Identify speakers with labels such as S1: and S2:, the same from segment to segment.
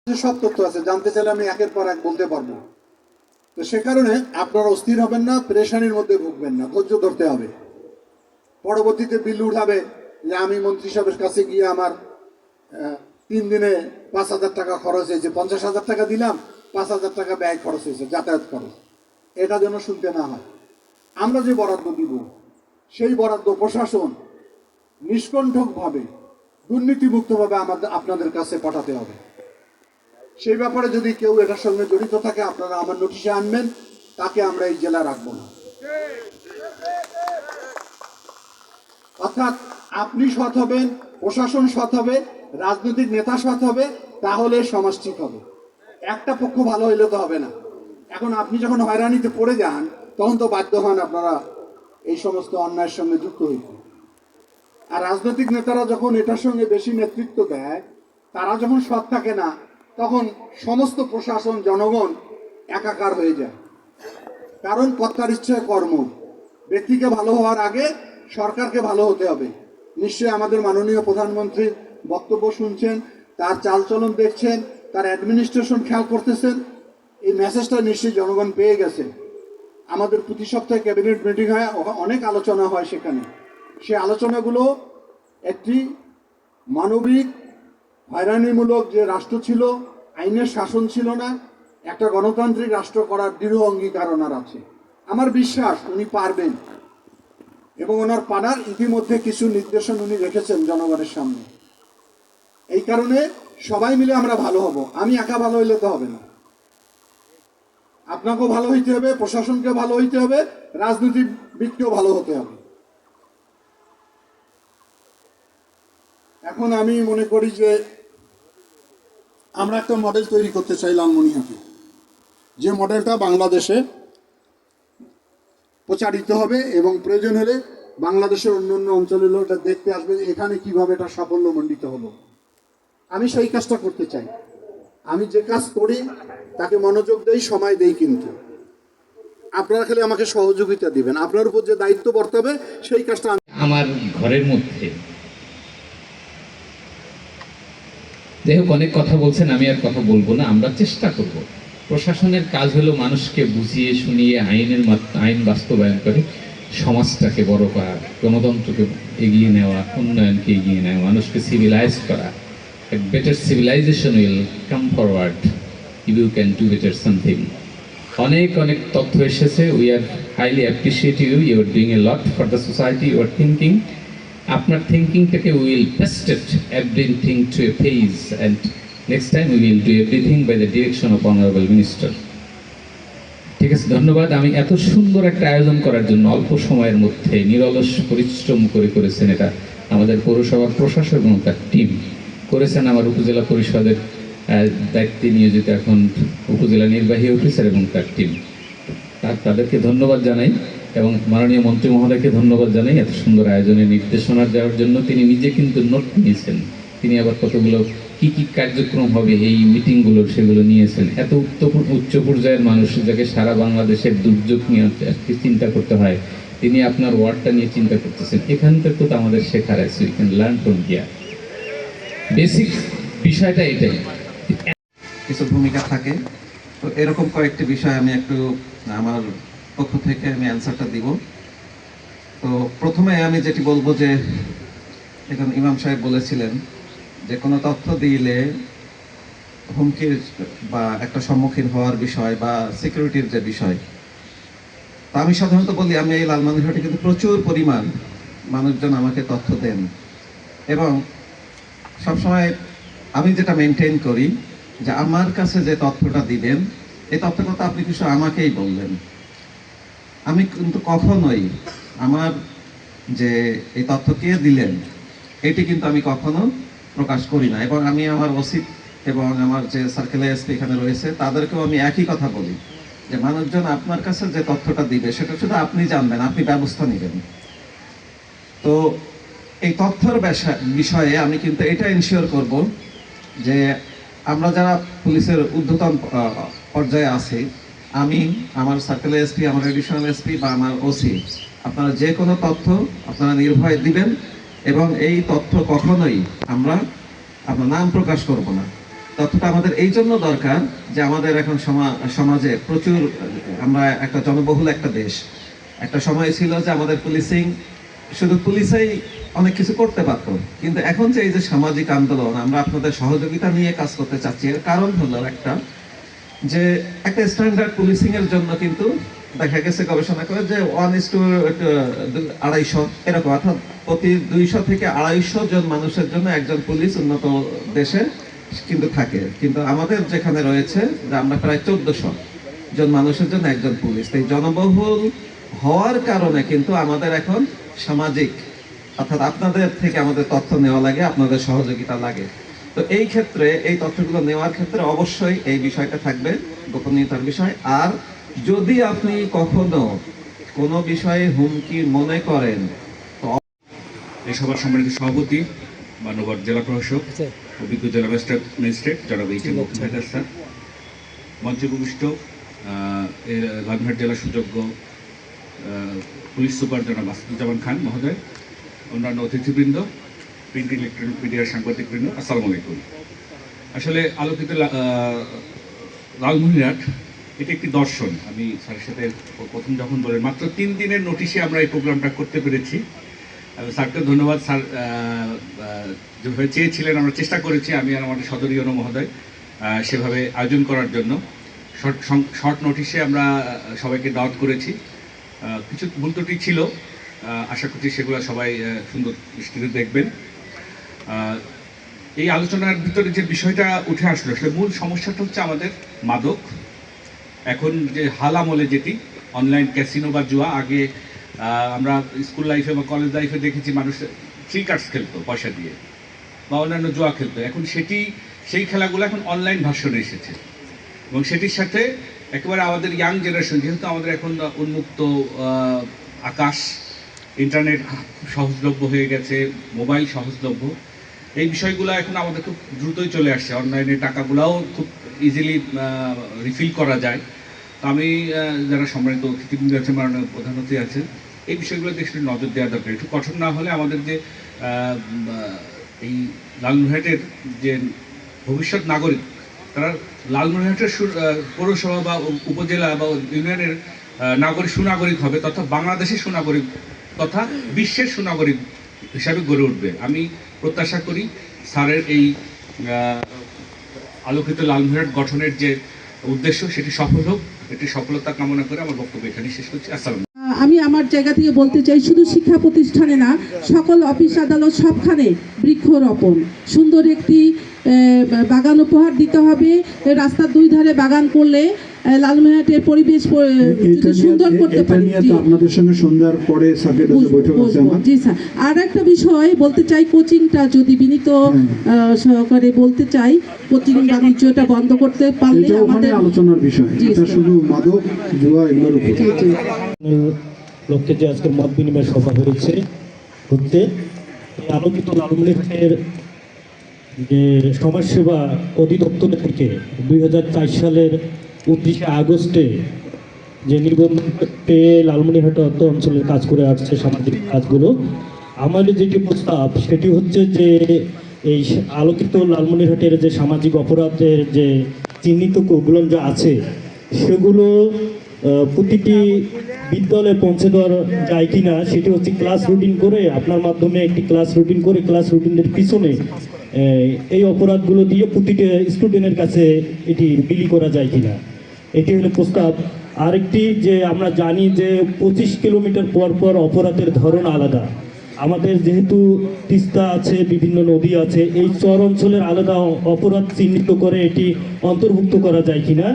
S1: সব তথ্য আছে, জানতে চাইলে আমি একের পর এক বলতে পারবো। তো সে কারণে আপনারা অস্থির হবেন না, প্রেশানির মধ্যে ভুগবেন না, ধৈর্য ধরতে হবে। পরবর্তীতে বিল উঠাবে যে আমি মন্ত্রী সাহেবের কাছে গিয়ে আমার 3 দিনে 5,000 টাকা খরচ হয়েছে, 50,000 টাকা দিলাম, 5,000 টাকা ব্যয় খরচ হয়েছে, যাতায়াত খরচ। এটা যেন শুনতে না হয়। আমরা যে বরাদ্দ দিব সেই বরাদ্দ প্রশাসন নিষ্কণ্ঠকভাবে দুর্নীতিমুক্তভাবে আপনাদের কাছে পাঠাতে হবে। সেই ব্যাপারে যদি কেউ এটার সঙ্গে জড়িত থাকে আপনারা আমার নোটিশে আনবেন, তাকে আমরা এই জেলা রাখবো না। অর্থাৎ আপনি সৎ হবেন, প্রশাসন সৎ হবে, রাজনৈতিক নেতা সৎ হবে, তাহলে সমাজ ঠিক হবে। একটা পক্ষ ভালো হইলে তো হবে না। এখন আপনি যখন হয়রানিতে পড়ে যান তখন তো বাধ্য হন আপনারা এই সমস্ত অন্যায়ের সঙ্গে যুক্ত হইতে। আর রাজনৈতিক নেতারা যখন এটার সঙ্গে বেশি নেতৃত্ব দেয়, তারা যখন সৎ থাকে না, তখন সমস্ত প্রশাসন জনগণ একাকার হয়ে যায়। কারণ কর্তার ইচ্ছায় কর্ম। ব্যক্তিকে ভালো হওয়ার আগে সরকারকে ভালো হতে হবে। নিশ্চয়ই আমাদের মাননীয় প্রধানমন্ত্রীর বক্তব্য শুনছেন, তার চালচলন দেখছেন, তার অ্যাডমিনিস্ট্রেশন খেয়াল করতেছেন। এই মেসেজটা নিশ্চয়ই জনগণ পেয়ে গেছে। আমাদের প্রতি সপ্তাহে ক্যাবিনেট মিটিং হয়, অনেক আলোচনা হয় সেখানে। সেই আলোচনাগুলো একটি মানবিক হয়রানিমূলক যে রাষ্ট্র ছিল, আইনের শাসন ছিল না, একটা গণতান্ত্রিক রাষ্ট্র করার দৃঢ় অঙ্গীকার ওনার আছে। আমার বিশ্বাস উনি পারবেন এবং ওনার পারার ইতিমধ্যে কিছু নির্দেশন উনি রেখেছেন জনগণের সামনে। এই কারণে সবাই মিলে আমরা ভালো হব। আমি একা ভালো হইলে তো হবে না, আপনাকেও ভালো হইতে হবে, প্রশাসনকে ভালো হইতে হবে, রাজনীতিবিদকেও ভালো হতে হবে। এখন আমি মনে করি যে আমরা একটা মডেল তৈরি করতে চাই লালমনিরহাটে, যে মডেলটা বাংলাদেশে প্রচারিত হবে এবং প্রয়োজন হলে বাংলাদেশের অন্য অন্য অঞ্চলের লোক দেখতে আসবে এখানে কিভাবে এটা সাফল্যমণ্ডিত হলো। আমি সেই কাজটা করতে চাই। আমি যে কাজ করি তাকে মনোযোগ দেই, সময় দেই, কিন্তু আপনারা খালি আমাকে সহযোগিতা দিবেন। আপনার উপর যে দায়িত্ব বর্তাবে সেই কাজটা
S2: আমার ঘরের মধ্যে। যাই হোক, অনেক কথা বলছেন, আমি আর কথা বলবো না। আমরা চেষ্টা করব। প্রশাসনের কাজ হলো মানুষকে বুঝিয়ে শুনিয়ে আইন বাস্তবায়ন করে সমাজটাকে বড় করা, গণতন্ত্রকে এগিয়ে নেওয়া, উন্নয়নকে এগিয়ে নেওয়া, মানুষকে সিভিলাইজ করা। A better civilization will come forward if you can do better something. অনেক অনেক তথ্য এসেছে। We are highly appreciate you are doing a lot for the society. You are thinking, আপনার থিঙ্কিংটাকে will pasted everything to a phase, and next time we will do everything by the direction of honourable minister. ঠিক আছে, ধন্যবাদ। আমি এত সুন্দর একটা আয়োজন করার জন্য অল্প সময়ের মধ্যে নিরলস পরিশ্রম করেছেন এটা আমাদের পৌরসভার প্রশাসক এবং তার টিম করেছেন। আমার উপজেলা পরিষদের দায়িত্বে নিয়োজিত এখন উপজেলা নির্বাহী অফিসার এবং তার টিম, তাদেরকে ধন্যবাদ জানাই এবং মাননীয় মন্ত্রী মহোদয়কে ধন্যবাদ জানাই এত সুন্দর আয়োজনের নির্দেশনা দেওয়ার জন্য। তিনি নিজে কিন্তু নোট নিয়েছেন, তিনি আবার কতগুলো কি কি কার্যক্রম হবে এই মিটিংগুলোর সেগুলো নিয়েছেন। এত উচ্চ পর্যায়ের মানুষ যাকে সারা বাংলাদেশের দুর্যোগ নিয়ে চিন্তা করতে হয়, তিনি আপনার ওয়ার্ডটা নিয়ে চিন্তা করতেছেন। এখান থেকে তো আমাদের শেখার আছে, we can learn from here. Basic বিষয়টা এটাই।
S3: কিছু ভূমিকা থাকে, তো এরকম কয়েকটি বিষয় আমি একটু আমার পক্ষ থেকে আমি অ্যান্সারটা দিব। তো প্রথমে আমি যেটি বলবো যে এখন ইমাম সাহেব বলেছিলেন যে কোনো তথ্য দিলে হুমকির বা একটা সম্মুখীন হওয়ার বিষয় বা সিকিউরিটির যে বিষয়, তা আমি সাধারণত বলি আমি এই লালমনিরহাটে কিন্তু প্রচুর পরিমাণ মানুষজন আমাকে তথ্য দেন এবং সবসময় আমি যেটা মেনটেন করি যে আমার কাছে যে তথ্যটা দিবেন এই তথ্যটা তো আপনি কিছু আমাকেই বললেন। আমি কিন্তু কখনোই আমার যে এই তথ্য কে দিলেন এটি কিন্তু আমি কখনো প্রকাশ করি না এবং আমি আমার ওসি এবং আমার যে সার্কেল এসপি এখানে রয়েছে তাদেরকেও আমি একই কথা বলি যে মানুষজন আপনার কাছে যে তথ্যটা দিবে সেটা শুধু আপনি জানবেন, আপনি ব্যবস্থা নেবেন। তো এই তথ্যের বিষয়ে আমি কিন্তু এটা এনশিওর করব যে আমরা যারা পুলিশের ঊর্ধ্বতন পর্যায়ে আছি, আমি, আমার সার্কেল এসপি, আমার এডিশনাল এসপি বা আমার ওসি, আপনারা যে কোনো তথ্য আপনারা নির্ভয়ে দিবেন এবং এই তথ্য কখনোই আমরা আপনার নাম প্রকাশ করব না। তথ্যটা আমাদের এই জন্য দরকার যে আমাদের এখন সমাজে প্রচুর, আমরা একটা জনবহুল একটা দেশ। একটা সময় ছিল যে আমাদের পুলিশিং, শুধু পুলিশেই অনেক কিছু করতে পারত, কিন্তু এখন যে এই যে সামাজিক আন্দোলন, আমরা আপনাদের সহযোগিতা নিয়ে কাজ করতে চাচ্ছি। এর কারণ হলো একটা, যে একটা স্ট্যান্ডার্ড পুলিশিং এর জন্য কিন্তু দেখা গেছে গবেষণা করে যে 1:250 এরকম, অর্থাৎ প্রতি 200 থেকে 250 জন মানুষের জন্য একজন পুলিশ উন্নত দেশে কিন্তু থাকে। কিন্তু আমাদের যেখানে রয়েছে যে আমরা প্রায় 1400 জন মানুষের জন্য একজন পুলিশ। এই জনবহুল হওয়ার কারণে কিন্তু আমাদের এখন সামাজিক, অর্থাৎ আপনাদের থেকে আমাদের তথ্য নেওয়া লাগে, আপনাদের সহযোগিতা লাগে। তো এই ক্ষেত্রে এই তথ্যগুলো নেওয়ার ক্ষেত্রে অবশ্যই এই বিষয়টা থাকবে, গোপনীয়তার বিষয়। আর যদি আপনি কখনো কোনো বিষয়ে হুমকি মনে করেন,
S4: এই সভার সম্মানিত সভাপতি, মাননীয় জেলা প্রশাসক, অভিজ্ঞ জেলা ম্যাজিস্ট্রেট জনাব এইচ.এম. হায়দার স্যার, মঞ্চে উপবিষ্ট লালমনিরহাট জেলা সুযোগ্য পুলিশ সুপার জনাব আসাদুজ্জামান খান মহোদয়, অন্যান্য অতিথিবৃন্দ, প্রিন্ট ইলেকট্রনিক মিডিয়ার সাংবাদিকবৃন্দ, আসসালামু আলাইকুম। আসলে আলোকিত লালমনিরহাট এটি একটি দর্শন। আমি স্যারের সাথে প্রথম যখন বলেন, মাত্র 3 দিনের নোটিশে আমরা এই প্রোগ্রামটা করতে পেরেছি। স্যারকে ধন্যবাদ। স্যার যেভাবে চেয়েছিলেন আমরা চেষ্টা করেছি, আমি আর আমাদের সদরীয় মহোদয়, সেভাবে আয়োজন করার জন্য। শর্ট নোটিশে আমরা সবাইকে দাওয়াত করেছি। কিছু ভুল ত্রুটি ছিল, আশা করছি সেগুলো সবাই সুন্দর দৃষ্টিতে দেখবেন। এই আলোচনার ভিতরে যে বিষয়টা উঠে আসলো, আসলে মূল সমস্যাটা হচ্ছে আমাদের মাদক। এখন যে হাল আমলে যেটি অনলাইন ক্যাসিনো বা জুয়া, আগে আমরা স্কুল লাইফে বা কলেজ লাইফে দেখেছি মানুষ ফ্রি কার্ডস খেলতো পয়সা দিয়ে, বা অন্যান্য জুয়া খেলতো। এখন সেই খেলাগুলো এখন অনলাইন ভার্সনে এসেছে, এবং সেটির সাথে একেবারে আমাদের ইয়াং জেনারেশন, যেহেতু আমাদের এখন উন্মুক্ত আকাশ, ইন্টারনেট সহজলভ্য হয়ে গেছে, মোবাইল সহজলভ্য, এই বিষয়গুলো এখন আমাদের খুব দ্রুতই চলে আসছে। অনলাইনে টাকাগুলোও খুব ইজিলি রিফিল করা যায়। তো আমি যারা সম্মানিত অতিথিবৃন্দ আছে, মাননীয় প্রধান অতিথি আছেন, এই বিষয়গুলো দেখতে নজর দেওয়া দরকার। একটু কঠোর না হলে আমাদের যে এই লালমনিরহাটের যে ভবিষ্যৎ নাগরিক, তারা লালমনিরহাটের পৌরসভা বা উপজেলা বা ইউনিয়নের সুনাগরিক হবে, তথা বাংলাদেশের সুনাগরিক তথা বিশ্বের সুনাগরিক হিসাবে গড়ে উঠবে। আমি প্রত্যাশা করি স্যারের এই আলোকিত লালমনিরহাট গঠনের যে উদ্দেশ্য, সেটি সফল হোক। এটি সফলতা কামনা করে আমার বক্তব্য এখানে শেষ করছি। আসসালাম।
S5: আমি আমার জায়গা থেকে বলতে চাই, শুধু শিক্ষা প্রতিষ্ঠানে না, সকল অফিস আদালত সবখানে বৃক্ষরোপণ, সুন্দর একটি বাগান উপহার দিতে হবে। রাস্তার 2 ধারে বাগান করলে লালমনিরহাটের পরিবেশ যদি সুন্দর করতে পারি।
S6: আপনাদের সঙ্গে সন্ধ্যার পরে বৈঠক আছে আমার।
S5: জি স্যার, আর একটা বিষয় বলতে চাই, কোচিংটা যদি বিনীত সহকারে বলতে চাই, কোচিং বাণিজ্যটা বন্ধ করতে পারলে আমাদের
S6: আলোচনার বিষয়, এটা শুধু মাদক জুয়া এগুলোর উপর।
S7: লক্ষ্যে যে আজকের মত বিনিময় সভা হচ্ছে আলোকিত লালমনিরহাটের যে সমাজসেবা অধিদপ্তর থেকে 2004 সালের 29শে আগস্টে যে নিবন্ধন পেয়ে লালমনিরহাট অঞ্চলের কাজ করে আসছে সামাজিক কাজগুলো, আমাদের যেটি প্রস্তাব সেটি হচ্ছে যে এই আলোকিত লালমনিরহাটের যে সামাজিক অপরাধের যে চিহ্নিত কোডগুলো যা আছে সেগুলো প্রতিটি বিদ্যালয়ে পৌঁছে দেওয়া যায় কিনা, সেটি হচ্ছে ক্লাস রুটিন করে, আপনার মাধ্যমে একটি ক্লাস রুটিন করে ক্লাস রুটিনের পিছনে এই অপরাধগুলো দিয়ে প্রতিটি স্টুডেন্টের কাছে এটি বিলি করা যায় কিনা, এটি হলো প্রস্তাব। আরেকটি যে আমরা জানি যে 25 কিলোমিটার পর পর অপরাধের ধরন আলাদা। আমাদের যেহেতু তিস্তা আছে, বিভিন্ন নদী আছে, এই চর অঞ্চলের আলাদা অপরাধ চিহ্নিত করে এটি অন্তর্ভুক্ত করা যায় কিনা।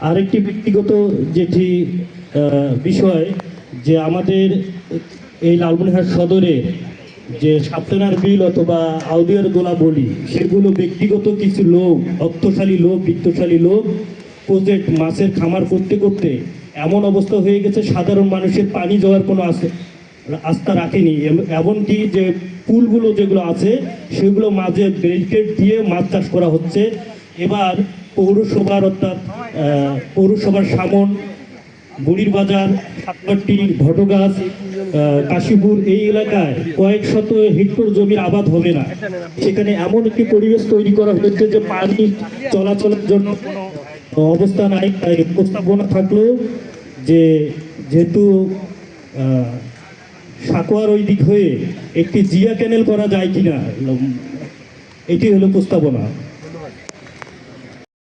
S7: আরেকটি ব্যক্তিগত যেটি বিষয়, যে আমাদের এই লালমনিরহাট সদরে যে সাপ্তানার বিল অথবা আউদিয়ার গোলা বলি, সেগুলো ব্যক্তিগত কিছু লোক, অর্থশালী লোক, বিত্তশালী লোক প্রজেক্ট মাছের খামার করতে করতে এমন অবস্থা হয়ে গেছে সাধারণ মানুষের পানি যাওয়ার কোনো আস্থা রাখেনি। এমনকি যে পুলগুলো যেগুলো আছে সেগুলো মাঝে ব্যারিকেড দিয়ে মাছ চাষ করা হচ্ছে। এবার পৌরসভার অর্থাৎ পৌরসভার সামন, বুড়ির বাজার, সাতবাট্টি, ভটগাছ কাশীপুর এই এলাকায় কয়েক শত হেক্টর জমির আবাদ হবে না। সেখানে এমন একটি পরিবেশ তৈরি করা হয়েছে যে পানি চলাচলের জন্য কোনো অবস্থা নাই। তাই প্রস্তাবনা থাকলো যে যেহেতু সাকোয়ার ওই দিক হয়ে একটি জিয়া ক্যানেল করা যায় কিনা, এটি হলো প্রস্তাবনা।